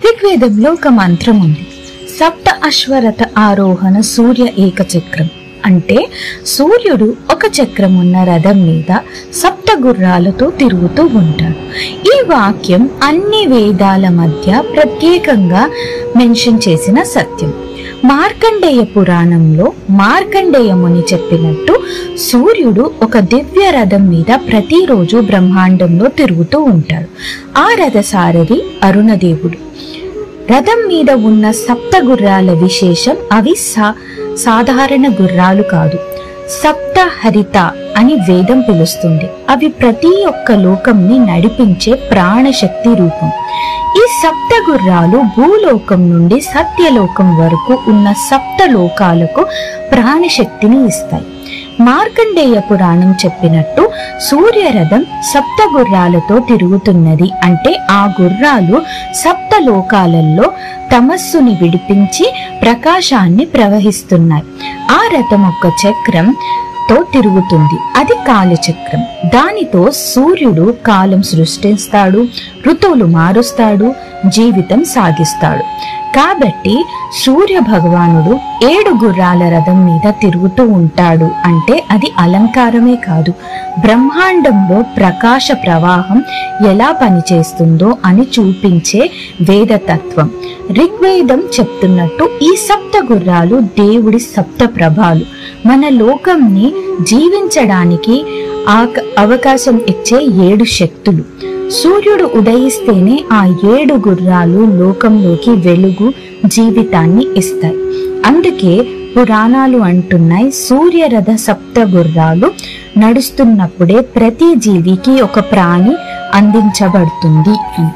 ఋగ్వేదంలో ఒక మంత్రం ఉంది. సప్త అశ్వరథ ఆరోహణ సూర్య ఏకచక్రం అంటే సూర్యుడు ఒక చక్రం ఉన్న రథం మీద సప్త గుర్రాలతో తిరుగుతూ ఉంటాడు. ఈ వాక్యం అన్ని వేదాల మధ్య ప్రత్యేకంగా మెన్షన్ చేసిన సత్యం. మార్కండేయ పురాణంలో మార్కండేయ ముని చెప్పినట్టు సూర్యుడు ఒక దివ్య రథం మీద ప్రతిరోజు బ్రహ్మాండంలో తిరుగుతూ ఉంటాడు. ఆ రథ సారథి అరుణదేవుడు. రథం మీద ఉన్న సప్త గుర్రాల విశేషం అవి సాధారణ గుర్రాలు కాదు, సప్త హరిత అని వేదం పిలుస్తుంది. అవి ప్రతి ఒక్క లోకంని నడిపించే ప్రాణశక్తి రూపం. ఈ సప్త గుర్రాలు భూలోకం నుండి సత్యలోకం వరకు ఉన్న సప్త లోకాలకు ప్రాణశక్తిని ఇస్తాయి. మార్కండేయ పురాణం చెప్పినట్టు సూర్యరథం సప్త గుర్రాలతో తిరుగుతున్నది అంటే ఆ గుర్రాలు సప్త లోకాలలో తమస్సుని విడిపించి ప్రకాశాన్ని ప్రవహిస్తున్నాయి. ఆ రథం ఒక చక్రం తో తిరుగుతుంది, అది కాలచక్రం. దానితో సూర్యుడు కాలం సృష్టిస్తాడు, ఋతువులు మారుస్తాడు, జీవితం సాగిస్తాడు. కాబట్టి సూర్య భగవానుడు 7 గుర్రాల రథం మీద తిరుగుతూ ఉంటాడు అంటే అది అలంకారమే కాదు, బ్రహ్మాండంలో ప్రకాశ ప్రవాహం ఎలా పనిచేస్తుందో అని చూపించే వేదతత్వం. ఋగ్వేదం చెప్తున్నట్టు ఈ సప్త గుర్రాలు దేవుడి సప్త ప్రభాలు, మన లోకంని జీవించడానికి అవకాశం ఇచ్చే 7 శక్తులు. సూర్యుడు ఉదయిస్తేనే ఆ 7 గుర్రాలు లోకంలోకి వెలుగు, జీవితాన్ని ఇస్తాయి. అందుకే పురాణాలు అంటున్నాయి, సూర్యరథ సప్త గుర్రాలు నడుస్తున్నప్పుడే ప్రతి జీవికి ఒక ప్రాణి అందించబడుతుంది అని.